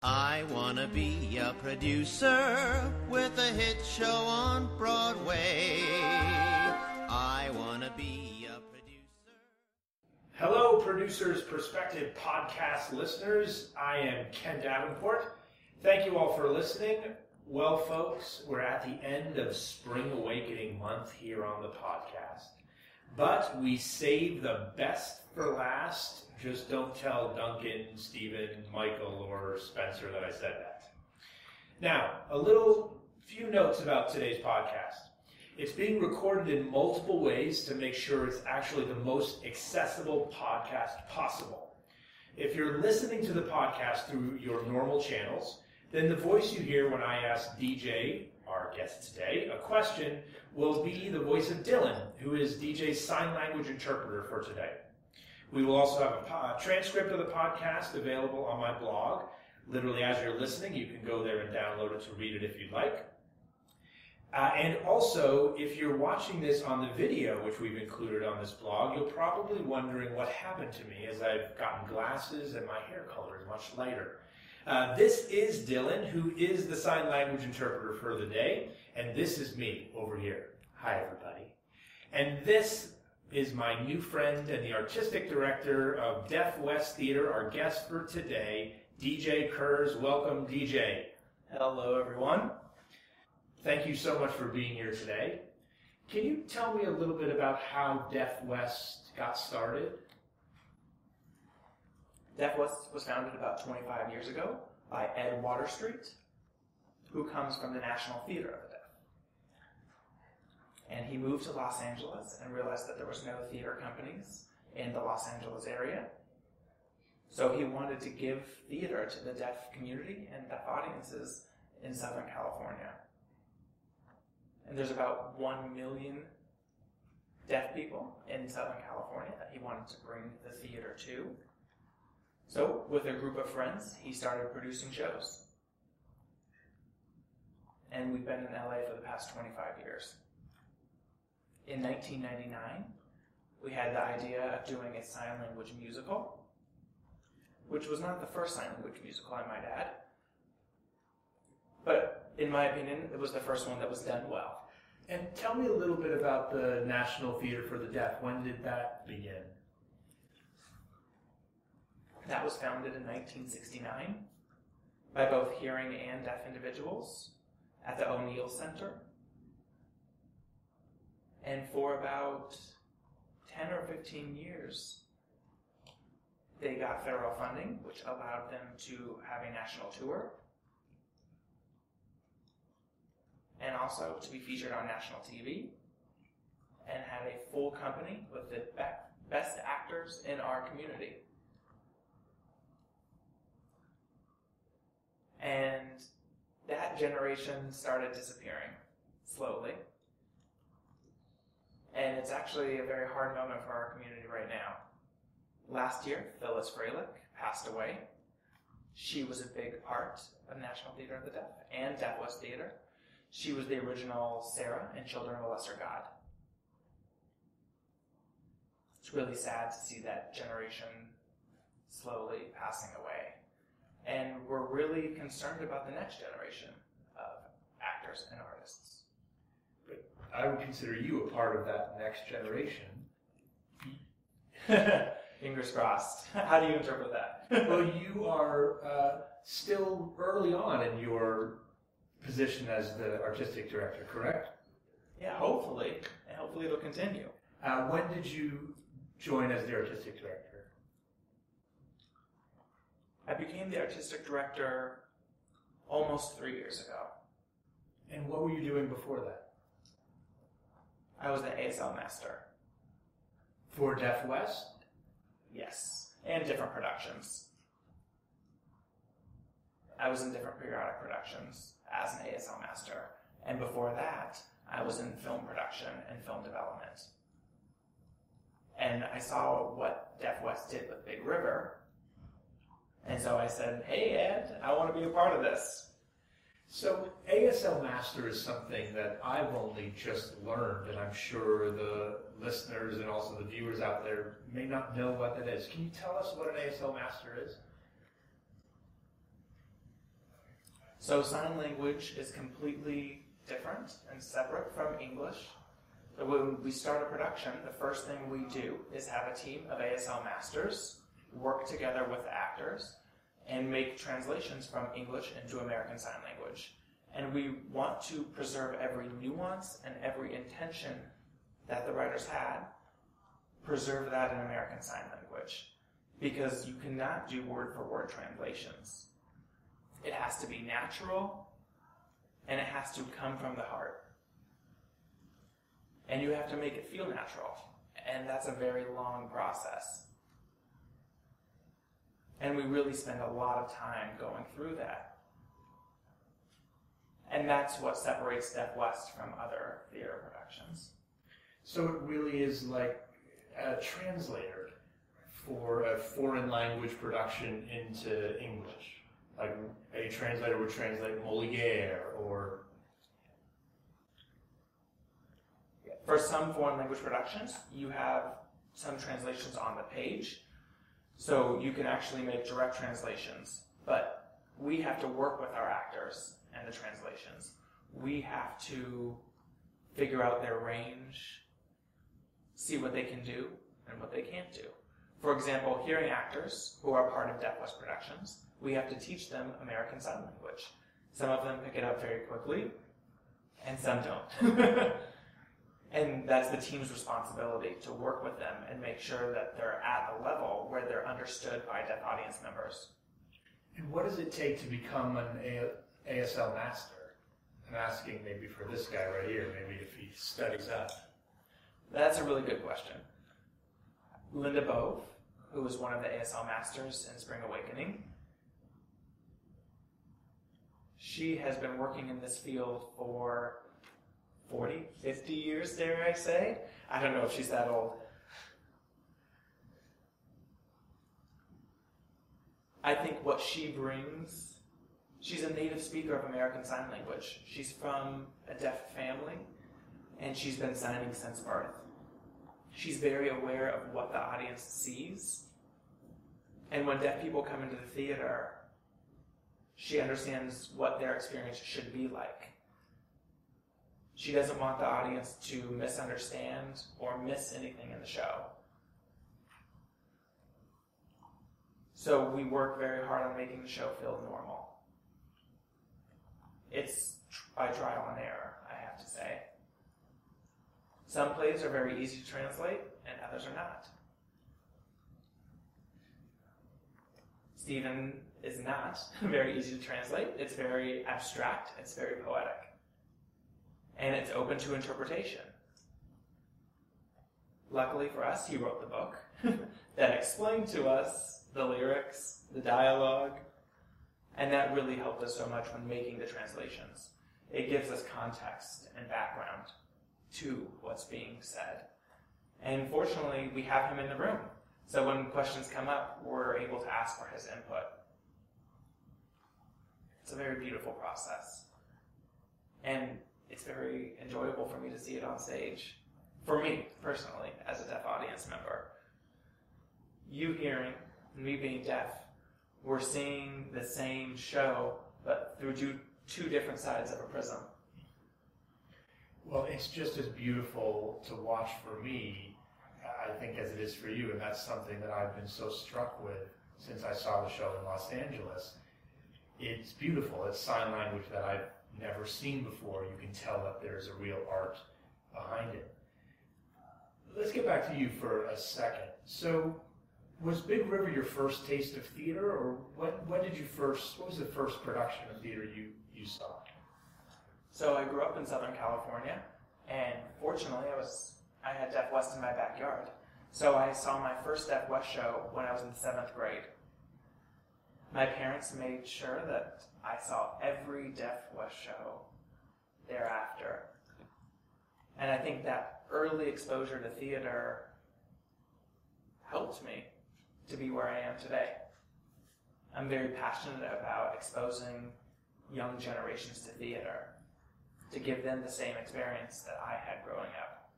I wanna be a producer with a hit show on Broadway. I wanna be a producer. Hello, Producer's Perspective podcast listeners. I am Ken Davenport. Thank you all for listening. Well, folks, we're at the end of Spring Awakening month here on the podcast. But we save the best for last. Just don't tell Duncan, Stephen, Michael, or Spencer that I said that. Now, few notes about today's podcast. It's being recorded in multiple ways to make sure it's actually the most accessible podcast possible. If you're listening to the podcast through your normal channels, then the voice you hear when I ask DJ, our guest today, a question will be the voice of Dylan, who is DJ's sign language interpreter for today. We will also have a transcript of the podcast available on my blog. Literally, as you're listening, you can go there and download it to read it if you'd like. And also, if you're watching this on the video, which we've included on this blog, you're probably wondering what happened to me as I've gotten glasses and my hair color is much lighter. This is Dylan, who is the sign language interpreter for the day, and this is me over here. Hi, everybody. And this is my new friend and the artistic director of Deaf West Theater, our guest for today, DJ Kurs. Welcome, DJ. Hello, everyone. Thank you so much for being here today. Can you tell me a little bit about how Deaf West got started? Deaf West was founded about 25 years ago by Ed Waterstreet, who comes from the National Theater of the Deaf. And he moved to Los Angeles and realized that there was no theater companies in the Los Angeles area. So he wanted to give theater to the deaf community and deaf audiences in Southern California. And there's about 1 million deaf people in Southern California that he wanted to bring the theater to. So, with a group of friends, he started producing shows. And we've been in LA for the past 25 years. In 1999, we had the idea of doing a sign language musical, which was not the first sign language musical, I might add. But, in my opinion, it was the first one that was done well. And tell me a little bit about the National Theater for the Deaf. When did that begin? That was founded in 1969 by both hearing and deaf individuals at the O'Neill Center. And for about 10 or 15 years, they got federal funding, which allowed them to have a national tour and also to be featured on national TV and have a full company with the best actors in our community. And that generation started disappearing slowly. And it's actually a very hard moment for our community right now. Last year, Phyllis Freilich passed away. She was a big part of National Theater of the Deaf and Deaf West Theater. She was the original Sarah in Children of a Lesser God. It's really sad to see that generation slowly passing away. And we're really concerned about the next generation of actors and artists. But I would consider you a part of that next generation. Fingers crossed. How do you interpret that? Well, you are still early on in your position as the artistic director, correct? Yeah, hopefully. And hopefully it'll continue. When did you join as the artistic director? I became the artistic director almost 3 years ago. And what were you doing before that? I was the ASL master. For Deaf West? Yes, and different productions. I was in different periodic productions as an ASL master. And before that, I was in film production and film development. And I saw what Deaf West did with Big River. And so I said, hey, Ed, I want to be a part of this. So ASL Master is something that I've only just learned, and I'm sure the listeners and also the viewers out there may not know what that is. Can you tell us what an ASL Master is? So sign language is completely different and separate from English. So when we start a production, the first thing we do is have a team of ASL masters work together with the actors and make translations from English into American Sign Language. And we want to preserve every nuance and every intention that the writers had, preserve that in American Sign Language. Because you cannot do word-for-word translations. It has to be natural, and it has to come from the heart. And you have to make it feel natural. And that's a very long process. And we really spend a lot of time going through that. And that's what separates Deaf West from other theater productions. So it really is like a translator for a foreign language production into English. Like a translator would translate Moliere or... For some foreign language productions, you have some translations on the page. So you can actually make direct translations. But we have to work with our actors and the translations. We have to figure out their range, see what they can do and what they can't do. For example, hearing actors who are part of Deaf West productions, we have to teach them American Sign Language. Some of them pick it up very quickly, and some don't. And that's the team's responsibility to work with them and make sure that they're at a level where they're understood by deaf audience members. And what does it take to become an ASL master? I'm asking maybe for this guy right here, maybe if he studies up. That's a really good question. Linda Bove, who was one of the ASL masters in Spring Awakening, she has been working in this field for 40, 50 years, dare I say. I don't know if she's that old. I think what she brings, she's a native speaker of American Sign Language. She's from a deaf family, and she's been signing since birth. She's very aware of what the audience sees. And when deaf people come into the theater, she understands what their experience should be like. She doesn't want the audience to misunderstand or miss anything in the show. So we work very hard on making the show feel normal. It's by trial and error, I have to say. Some plays are very easy to translate, and others are not. Stephen is not very easy to translate. It's very abstract. It's very poetic. And it's open to interpretation. Luckily for us, he wrote the book that explained to us the lyrics, the dialogue, and that really helped us so much when making the translations. It gives us context and background to what's being said. And fortunately, we have him in the room. So when questions come up, we're able to ask for his input. It's a very beautiful process. And it's very enjoyable for me to see it on stage. For me, personally, as a deaf audience member. You hearing, me being deaf, we're seeing the same show, but through two different sides of a prism. Well, it's just as beautiful to watch for me, I think, as it is for you, and that's something that I've been so struck with since I saw the show in Los Angeles. It's beautiful. It's sign language that I've never seen before. You can tell that there's a real art behind it. Let's get back to you for a second. So, was Big River your first taste of theater, or what was the first production of theater you saw? So I grew up in Southern California, and fortunately I had Deaf West in my backyard. So I saw my first Deaf West show when I was in 7th grade. My parents made sure that I saw every Deaf West show thereafter. And I think that early exposure to theater helped me to be where I am today. I'm very passionate about exposing young generations to theater, to give them the same experience that I had growing up.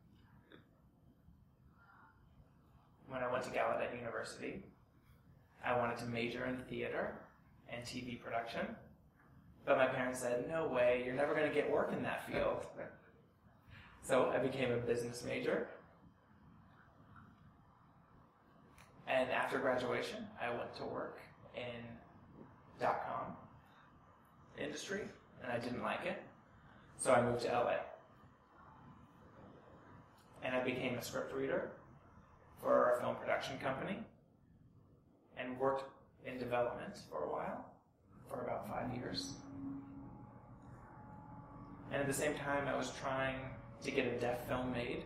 When I went to Gallaudet University, I wanted to major in theater and TV production, But my parents said, no way, you're never going to get work in that field. So I became a business major. And after graduation, I went to work in .com industry, and I didn't like it. So I moved to LA. And I became a script reader for a film production company and worked in development for a while, for about 5 years. And at the same time, I was trying to get a deaf film made.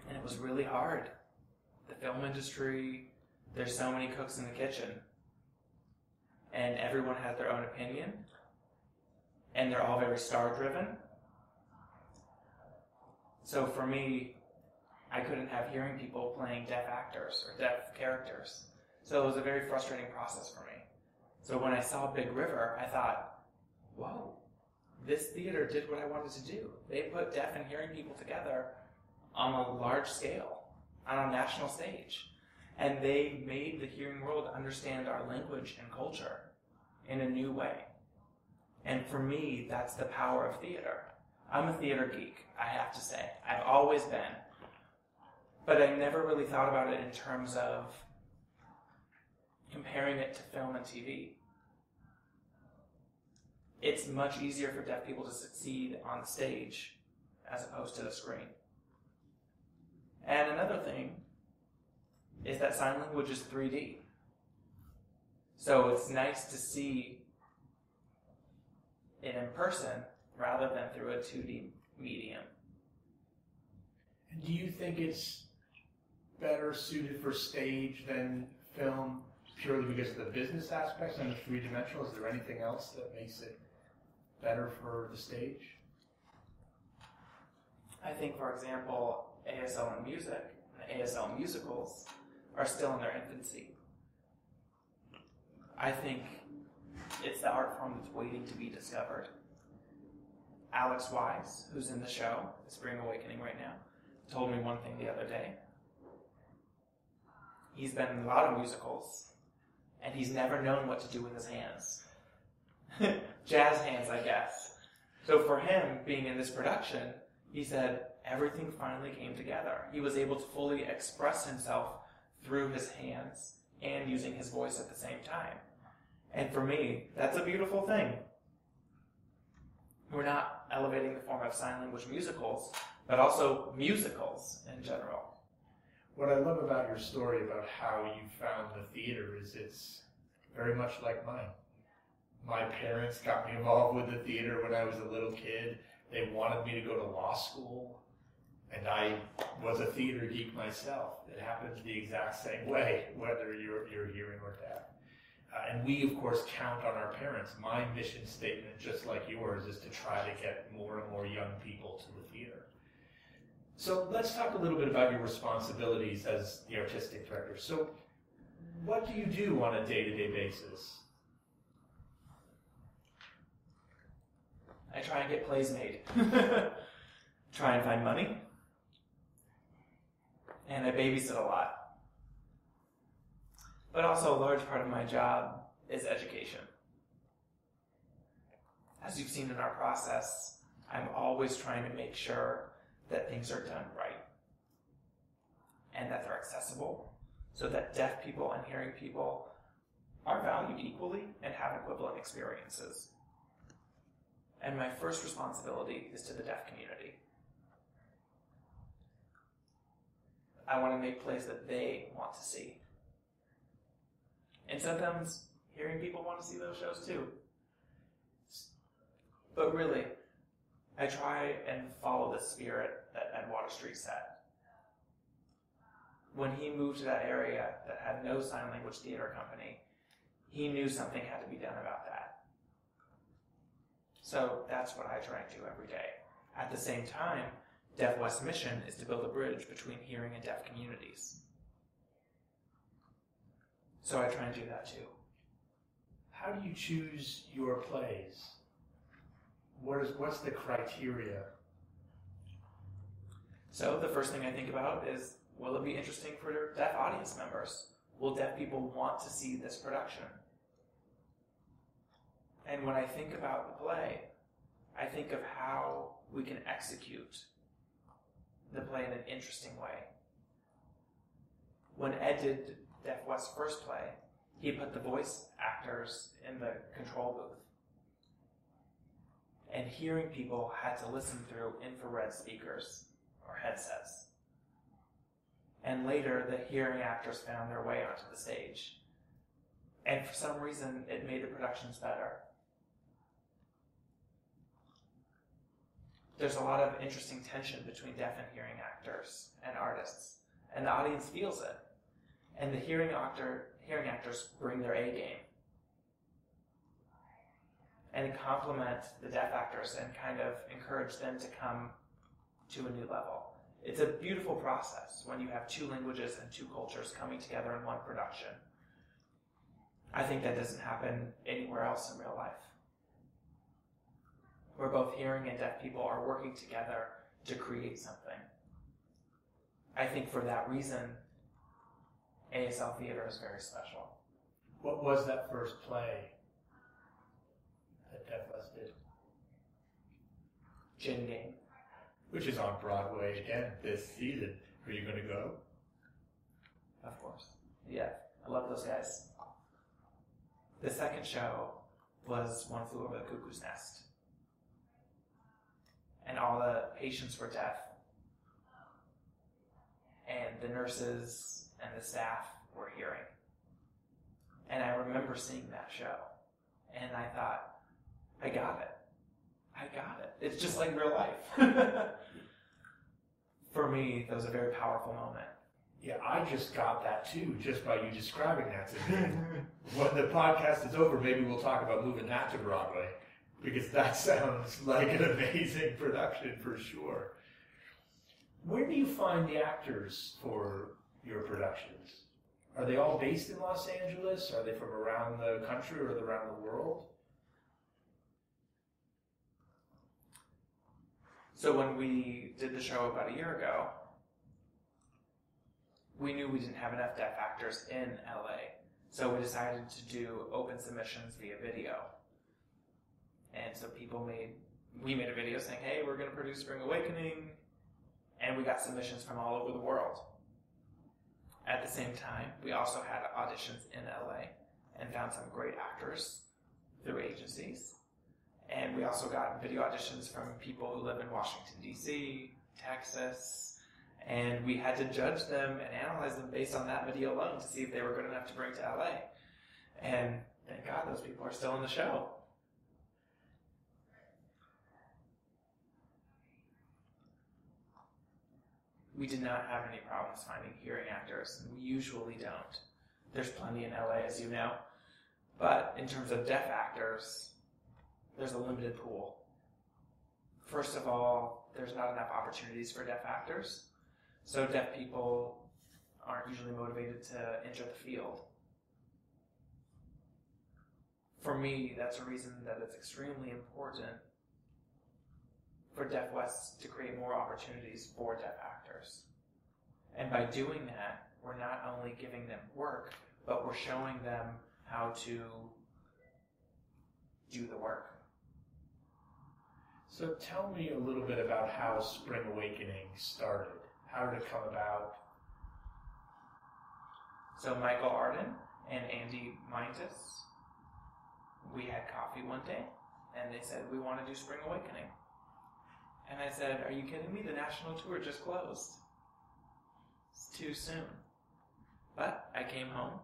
And it was really hard. The film industry, there's so many cooks in the kitchen. And everyone has their own opinion. And they're all very star-driven. So for me, I couldn't have hearing people playing deaf actors or deaf characters. So it was a very frustrating process for me. So when I saw Big River, I thought, whoa, this theater did what I wanted to do. They put deaf and hearing people together on a large scale, on a national stage. And they made the hearing world understand our language and culture in a new way. And for me, that's the power of theater. I'm a theater geek, I have to say. I've always been. But I never really thought about it in terms of comparing it to film and TV. It's much easier for deaf people to succeed on the stage as opposed to the screen. And another thing is that sign language is 3D. So it's nice to see it in person rather than through a 2D medium. And do you think it's better suited for stage than film purely because of the business aspects and the three-dimensional? Is there anything else that makes it better for the stage? I think, for example, ASL in music and ASL musicals are still in their infancy. I think it's the art form that's waiting to be discovered. Alex Wise, who's in the show, Spring Awakening right now, told me one thing the other day. He's been in a lot of musicals, and he's never known what to do with his hands. Jazz hands, I guess. So for him, being in this production, he said everything finally came together. He was able to fully express himself through his hands and using his voice at the same time. And for me, that's a beautiful thing. We're not elevating the form of sign language musicals, but also musicals in general. What I love about your story about how you found the theater is it's very much like mine. My parents got me involved with the theater when I was a little kid. They wanted me to go to law school, and I was a theater geek myself. It happens the exact same way, whether you're hearing or deaf. And we, of course, count on our parents. My mission statement, just like yours, is to try to get more and more young people to the theater. So let's talk a little bit about your responsibilities as the artistic director. So what do you do on a day-to-day basis? I try and get plays made. Try and find money. And I babysit a lot. But also a large part of my job is education. As you've seen in our process, I'm always trying to make sure that things are done right and that they're accessible so that deaf people and hearing people are valued equally and have equivalent experiences. And my first responsibility is to the deaf community. I want to make plays that they want to see. And sometimes hearing people want to see those shows too. But really, I try and follow the spirit that Ed Water Street set. When he moved to that area that had no sign language theater company, he knew something had to be done about that. So that's what I try and do every day. At the same time, Deaf West's mission is to build a bridge between hearing and deaf communities. So I try and do that too. How do you choose your plays? What's the criteria? So the first thing I think about is, will it be interesting for deaf audience members? Will deaf people want to see this production? And when I think about the play, I think of how we can execute the play in an interesting way. When Ed did Deaf West's first play, he put the voice actors in the control booth. And hearing people had to listen through infrared speakers or headsets. And later, the hearing actors found their way onto the stage. And for some reason, it made the productions better. There's a lot of interesting tension between deaf and hearing actors and artists, and the audience feels it. And the hearing actors bring their A game and complement the deaf actors and kind of encourage them to come to a new level. It's a beautiful process when you have two languages and two cultures coming together in one production. I think that doesn't happen anywhere else in real life, where both hearing and deaf people are working together to create something. I think for that reason, ASL theater is very special. What was that first play that Deaf West did? Gin Game. Which is on Broadway again this season. Are you going to go? Of course. Yeah, I love those guys. The second show was One Flew Over the Cuckoo's Nest. And all the patients were deaf. And the nurses and the staff were hearing. And I remember seeing that show. And I thought, I got it. It's just like real life. For me, that was a very powerful moment. Yeah, I just got that too, just by you describing that to me. When the podcast is over, maybe we'll talk about moving that to Broadway, because that sounds like an amazing production for sure. Where do you find the actors for your productions? Are they all based in Los Angeles? Are they from around the country or around the world? So when we did the show about a year ago, we knew we didn't have enough deaf actors in LA. So we decided to do open submissions via video. And so we made a video saying, hey, we're going to produce Spring Awakening. And we got submissions from all over the world. At the same time, we also had auditions in LA and found some great actors through agencies. And we also got video auditions from people who live in Washington, D.C., Texas, and we had to judge them and analyze them based on that video alone to see if they were good enough to bring to LA. And thank God those people are still in the show. We did not have any problems finding hearing actors, and we usually don't. There's plenty in LA, as you know. But in terms of deaf actors, there's a limited pool. First of all, there's not enough opportunities for deaf actors, so deaf people aren't usually motivated to enter the field. For me, that's a reason that it's extremely important for Deaf West to create more opportunities for deaf actors. And by doing that, we're not only giving them work, but we're showing them how to do the work. So tell me a little bit about how Spring Awakening started. How did it come about? So Michael Arden and Andy Mintus, we had coffee one day, and they said, we want to do Spring Awakening. And I said, are you kidding me? The national tour just closed. It's too soon. But I came home,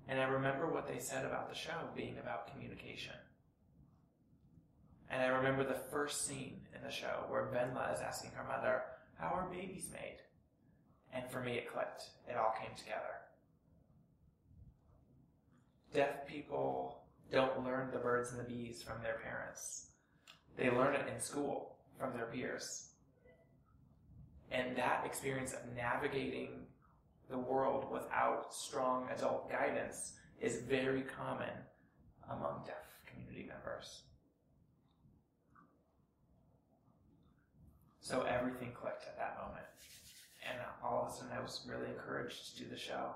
and I remember what they said about the show being about communication. And I remember the first scene in the show where Venla is asking her mother, how are babies made? And for me, it clicked. It all came together. Deaf people don't learn the birds and the bees from their parents. They learn it in school from their peers. And that experience of navigating the world without strong adult guidance is very common among deaf community members. So everything clicked at that moment. And all of a sudden I was really encouraged to do the show.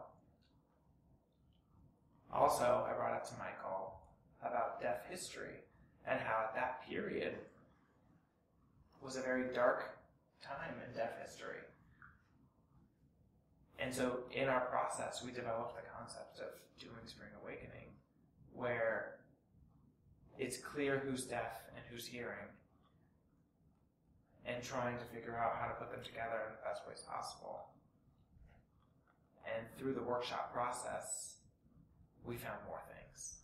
Also, I brought up to Michael deaf history and how at that period was a very dark time in deaf history. And so in our process, we developed the concept of doing Spring Awakening, where it's clear who's deaf and who's hearing, and trying to figure out how to put them together in the best ways possible. And through the workshop process, we found more things.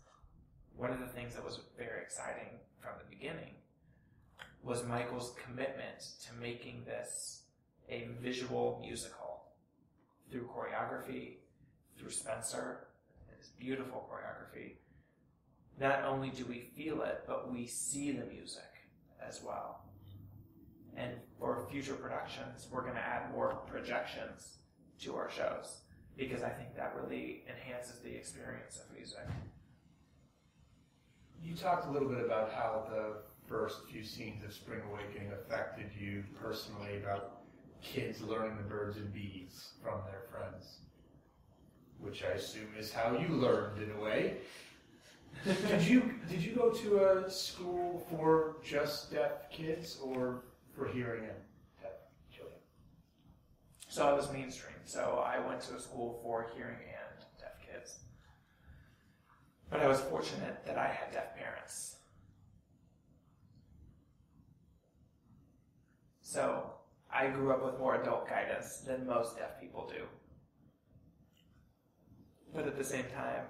One of the things that was very exciting from the beginning was Michael's commitment to making this a visual musical through choreography, through Spencer, and his beautiful choreography. Not only do we feel it, but we see the music as well. And for future productions, we're going to add more projections to our shows, because I think that really enhances the experience of music. You talked a little bit about how the first few scenes of Spring Awakening affected you personally, about kids learning the birds and bees from their friends, which I assume is how you learned in a way. Did you go to a school for just deaf kids or for hearing and deaf children? So I was mainstream. So I went to a school for hearing and deaf kids. But I was fortunate that I had deaf parents. So I grew up with more adult guidance than most deaf people do. But at the same time,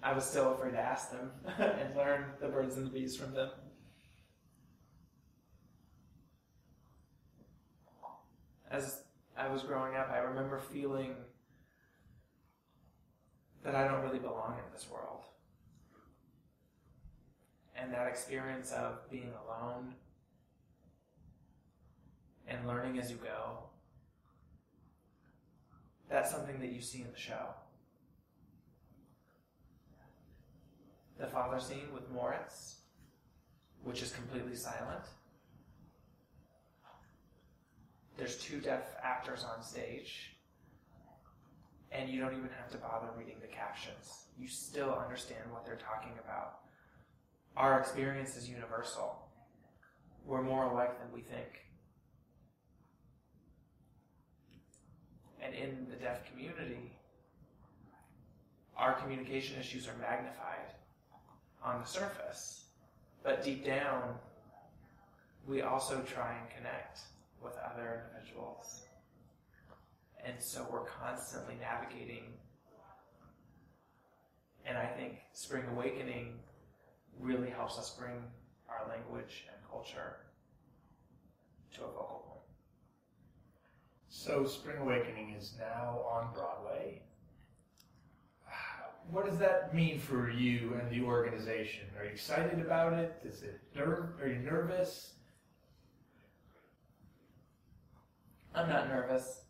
I was still afraid to ask them and learn the birds and the bees from them. As I was growing up, I remember feeling that I don't really belong in this world. And that experience of being alone and learning as you go, that's something that you see in the show. The father scene with Moritz, which is completely silent. There's 2 deaf actors on stage, and you don't even have to bother reading the captions. You still understand what they're talking about. Our experience is universal. We're more alike than we think. And in the deaf community, our communication issues are magnified on the surface, but deep down, we also try and connect with other individuals. And so we're constantly navigating. And I think Spring Awakening really helps us bring our language and culture to a focal point. So Spring Awakening is now on Broadway. What does that mean for you and the organization? Are you excited about it? Are you nervous? I'm not nervous.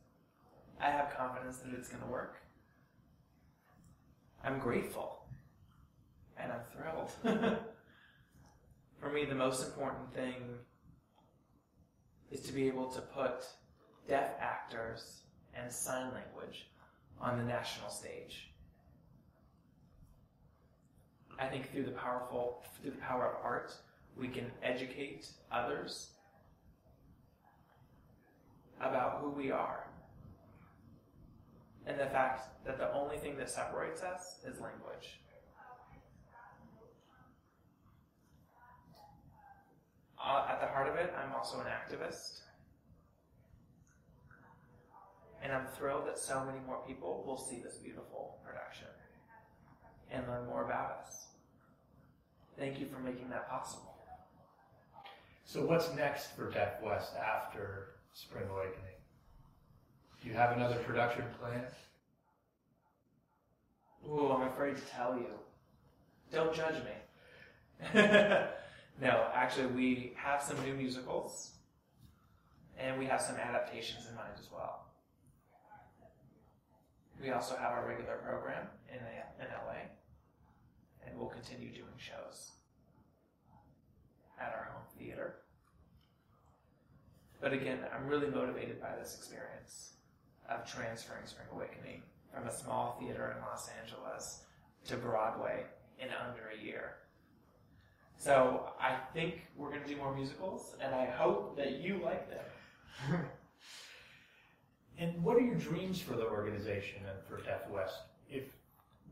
I have confidence that it's going to work. I'm grateful. And I'm thrilled. For me, the most important thing is to be able to put deaf actors and sign language on the national stage. I think through the power of art, we can educate others about who we are, and the fact that the only thing that separates us is language. At the heart of it, I'm also an activist, and I'm thrilled that so many more people will see this beautiful production and learn more about us. Thank you for making that possible. So what's next for Deaf West after Spring Awakening? Do you have another production planned? Ooh, I'm afraid to tell you. Don't judge me. No, actually, we have some new musicals, and we have some adaptations in mind as well. We also have our regular program in LA, and we'll continue doing shows at our home theater. But again, I'm really motivated by this experience of transferring Spring Awakening from a small theater in Los Angeles to Broadway in under a year. So I think we're going to do more musicals, and I hope that you like them. And what are your dreams for the organization and for Deaf West?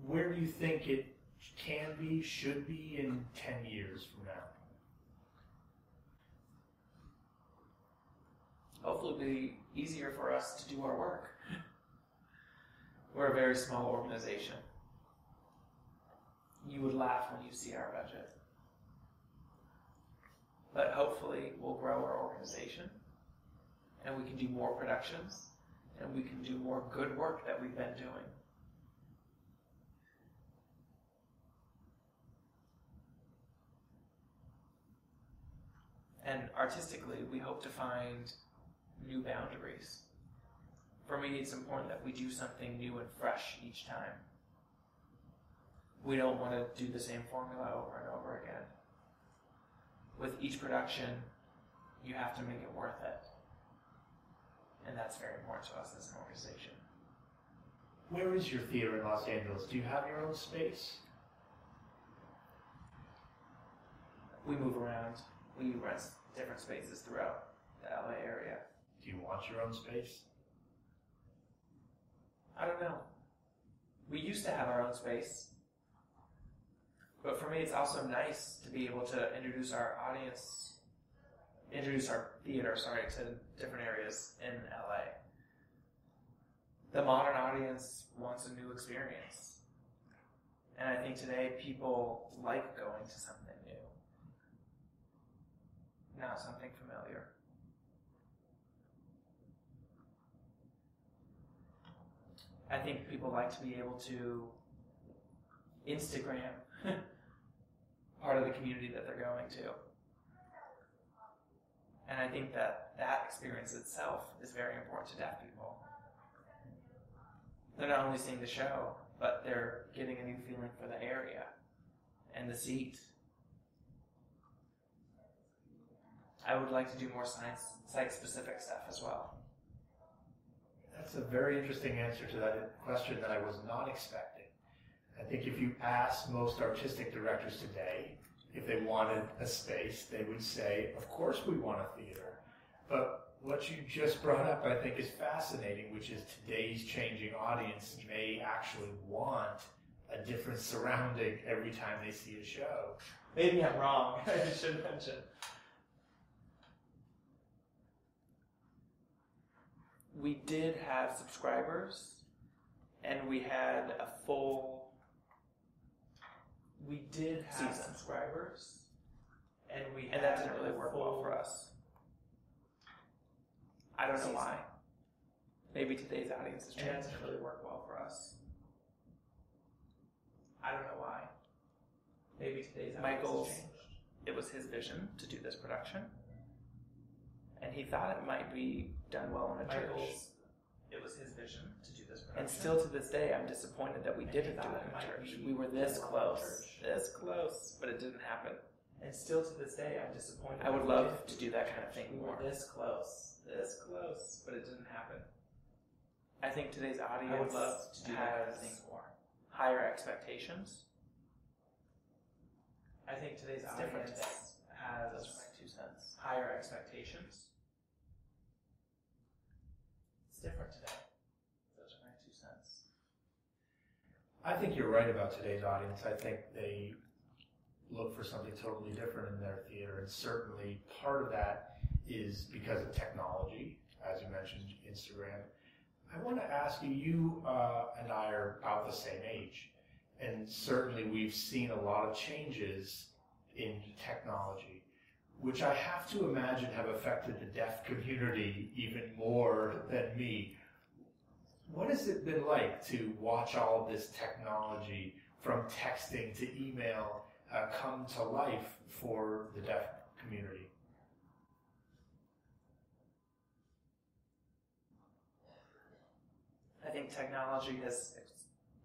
Where do you think it can be, should be in 10 years from now? Hopefully it'll be easier for us to do our work. We're a very small organization. You would laugh when you see our budget. But hopefully we'll grow our organization, and we can do more productions, and we can do more good work that we've been doing. And artistically, we hope to find new boundaries. For me, it's important that we do something new and fresh each time. We don't want to do the same formula over and over again. With each production, you have to make it worth it. And that's very important to us as an organization. Where is your theater in Los Angeles? Do you have your own space? We move around. We rent different spaces throughout the LA area. Do you want your own space? I don't know. We used to have our own space. But for me, it's also nice to be able to introduce our theater, to different areas in LA. The modern audience wants a new experience. And I think today people like going to something new, not something familiar. I think people like to be able to Instagram part of the community that they're going to. And I think that experience itself is very important to deaf people. They're not only seeing the show, but they're getting a new feeling for the area and the seat. I would like to do more site-specific stuff as well. That's a very interesting answer to that question that I was not expecting. I think if you ask most artistic directors today if they wanted a space, they would say, of course we want a theater. But what you just brought up, I think, is fascinating, which is today's changing audience may actually want a different surrounding every time they see a show. Maybe I'm wrong. I should mention. We did have subscribers, and we had a full... We did have subscribers, and that didn't really work well for us. I don't know why. Maybe today's audience has changed. And that didn't really work well for us. I don't know why. Maybe today's audience has changed. It was his vision to do this production, and he thought it might be done well in a church. It was his vision to do this production. And still to this day, I'm disappointed that we didn't do it in a church. We were this close, but it didn't happen. And still to this day, I'm disappointed. I would love to do that kind of thing more. We were this close, but it didn't happen. I think today's audience would love to do that kind of thing more. Higher expectations. I think today's audience has, those are my 2 cents, higher expectations. Different today. Those are my 2 cents. I think you're right about today's audience. I think they look for something totally different in their theater, and certainly part of that is because of technology, as you mentioned, Instagram. I want to ask you, you and I are about the same age, and certainly we've seen a lot of changes in technology, which I have to imagine have affected the deaf community even more than me. What has it been like to watch all of this technology, from texting to email, come to life for the deaf community? I think technology has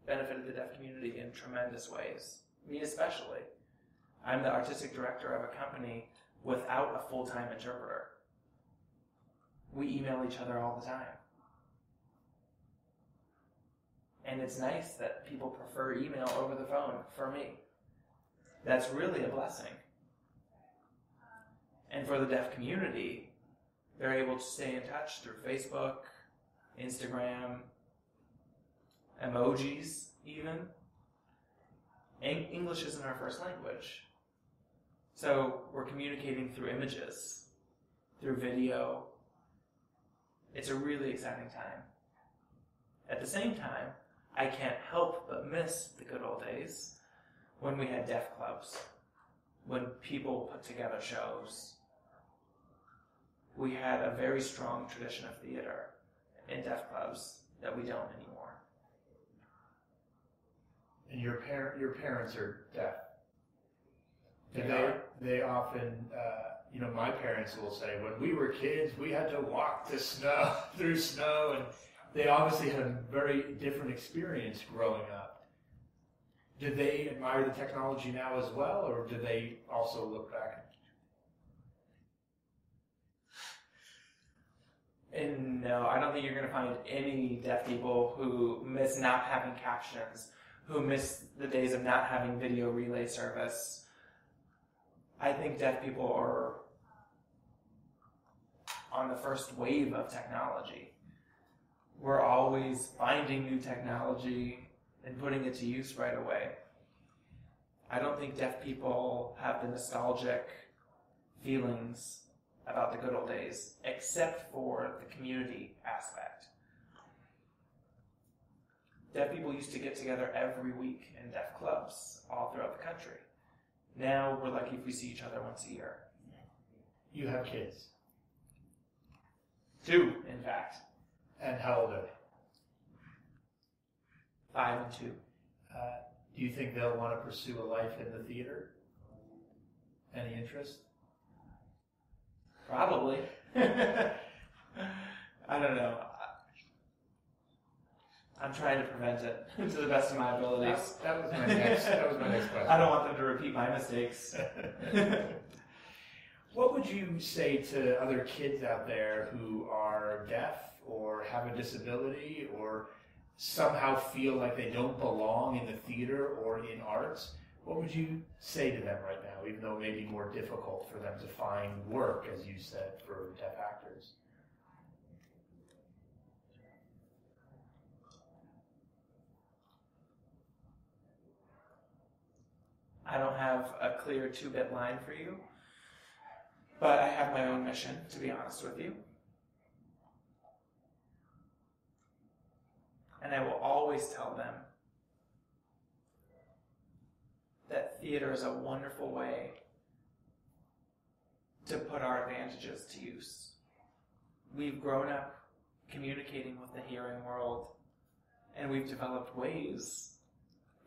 benefited the deaf community in tremendous ways. Me especially. I'm the artistic director of a company without a full-time interpreter. We email each other all the time. And it's nice that people prefer email over the phone for me. That's really a blessing. And for the deaf community, they're able to stay in touch through Facebook, Instagram, emojis even. English isn't our first language. So we're communicating through images, through video. It's a really exciting time. At the same time, I can't help but miss the good old days when we had deaf clubs, when people put together shows. We had a very strong tradition of theater in deaf clubs that we don't anymore. And your parents are deaf. They often, my parents will say, when we were kids, we had to walk through snow, and they obviously had a very different experience growing up. Did they admire the technology now as well, or did they also look back? And no, I don't think you're going to find any deaf people who miss not having captions, who miss the days of not having video relay service. I think deaf people are on the first wave of technology. We're always finding new technology and putting it to use right away. I don't think deaf people have the nostalgic feelings about the good old days, except for the community aspect. Deaf people used to get together every week in deaf clubs all throughout the country. Now we're lucky if we see each other once a year. You have kids? 2, in fact. And how old are they? 5 and 2. Do you think they'll want to pursue a life in the theater? Any interest? Probably. I don't know. I'm trying to prevent it to the best of my abilities. That was my next question. I don't want them to repeat my mistakes. What would you say to other kids out there who are deaf or have a disability or somehow feel like they don't belong in the theater or in arts? What would you say to them right now, even though it may be more difficult for them to find work, as you said, for deaf actors? I don't have a clear 2-bit line for you, but I have my own mission, to be honest with you. And I will always tell them that theater is a wonderful way to put our advantages to use. We've grown up communicating with the hearing world, and we've developed ways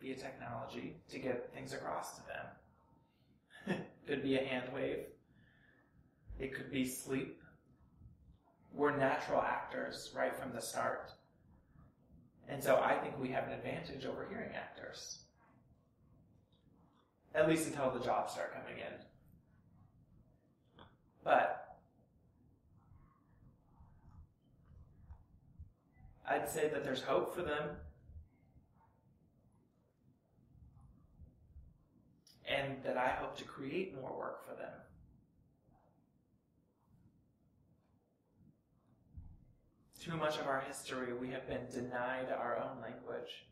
via technology to get things across to them. Could be a hand wave. It could be sleep. We're natural actors right from the start. And so I think we have an advantage over hearing actors. At least until the jobs start coming in. But I'd say that there's hope for them. And that I hope to create more work for them. Too much of our history, we have been denied our own language.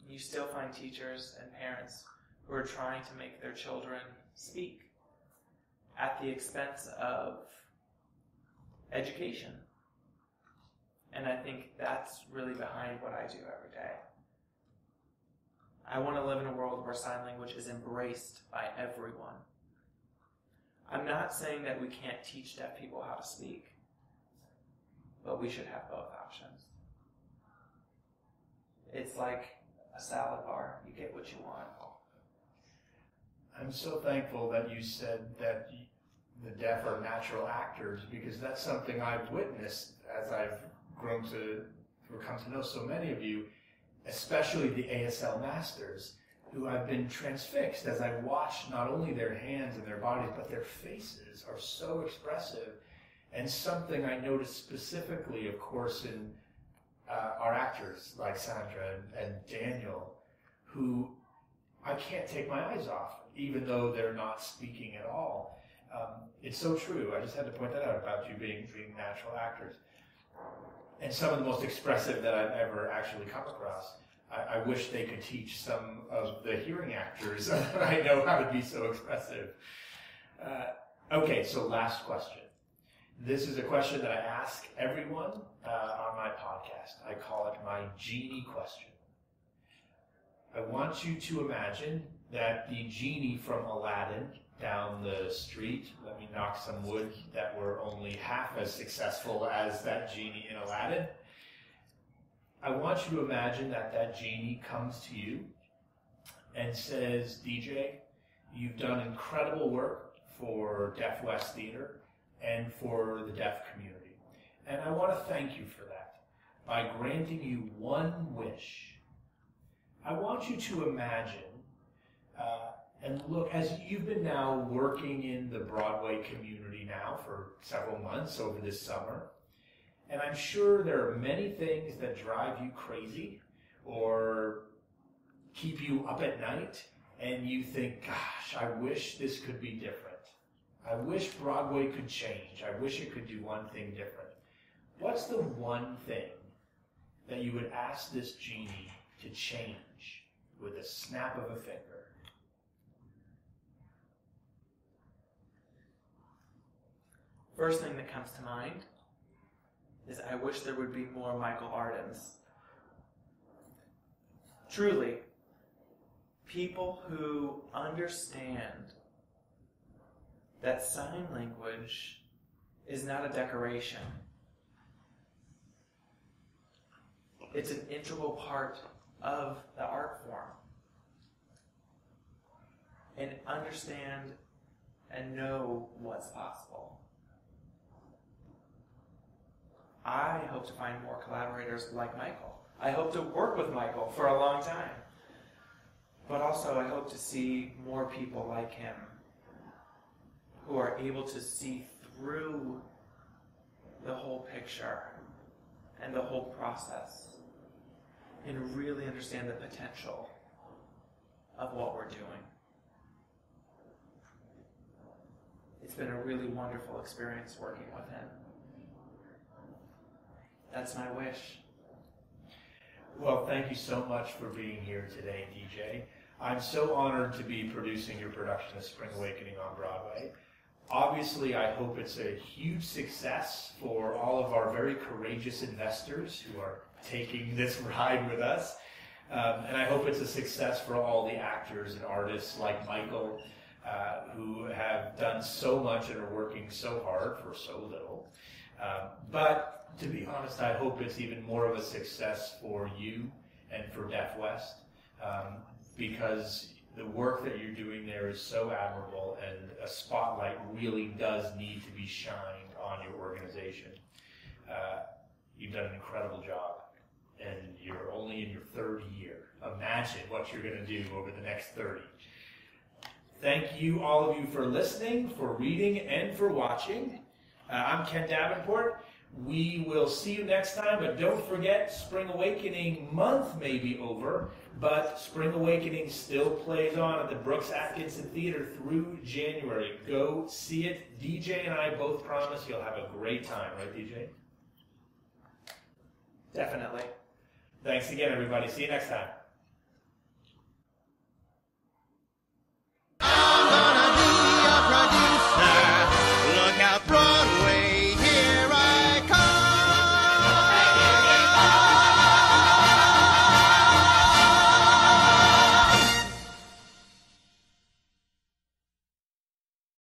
You still find teachers and parents who are trying to make their children speak at the expense of education. And I think that's really behind what I do every day. I want to live in a world where sign language is embraced by everyone. I'm not saying that we can't teach deaf people how to speak, but we should have both options. It's like a salad bar. You get what you want. I'm so thankful that you said that the deaf are natural actors, because that's something I've witnessed as I've grown to or come to know so many of you, especially the ASL masters, who I've been transfixed as I watch not only their hands and their bodies, but their faces are so expressive. And something I noticed specifically, of course, in our actors like Sandra and Daniel, who I I can't take my eyes off, even though they're not speaking at all. It's so true. I just had to point that out about you being natural actors. And some of the most expressive that I've ever actually come across. I wish they could teach some of the hearing actors that I know how to be so expressive. Okay, so last question. This is a question that I ask everyone on my podcast. I call it my genie question. I want you to imagine that the genie from Aladdin down the street, let me knock some wood that were only half as successful as that genie in Aladdin. I want you to imagine that that genie comes to you and says, DJ, you've done incredible work for Deaf West Theater and for the deaf community. And I want to thank you for that by granting you one wish. I want you to imagine and look, as you've been now working in the Broadway community now for several months over this summer, and I'm sure there are many things that drive you crazy or keep you up at night, and you think, gosh, I wish this could be different. I wish Broadway could change. I wish it could do one thing different. What's the one thing that you would ask this genie to change with a snap of a finger? First thing that comes to mind is I wish there would be more Michael Ardens. Truly, people who understand that sign language is not a decoration. It's an integral part of the art form. And understand and know what's possible. I hope to find more collaborators like Michael. I hope to work with Michael for a long time. But also I hope to see more people like him who are able to see through the whole picture and the whole process and really understand the potential of what we're doing. It's been a really wonderful experience working with him. That's my wish. Well, thank you so much for being here today, DJ. I'm so honored to be producing your production of Spring Awakening on Broadway. Obviously, I hope it's a huge success for all of our very courageous investors who are taking this ride with us. And I hope it's a success for all the actors and artists like Michael, who have done so much and are working so hard for so little. But to be honest, I hope it's even more of a success for you and for Deaf West, because the work that you're doing there is so admirable, and a spotlight really does need to be shined on your organization. You've done an incredible job, and you're only in your third year. Imagine what you're going to do over the next 30. Thank you, all of you, for listening, for reading, and for watching. I'm Ken Davenport. We will see you next time, but don't forget, Spring Awakening month may be over, but Spring Awakening still plays on at the Brooks Atkinson Theater through January. Go see it. DJ and I both promise you'll have a great time, right, DJ? Definitely. Thanks again, everybody. See you next time.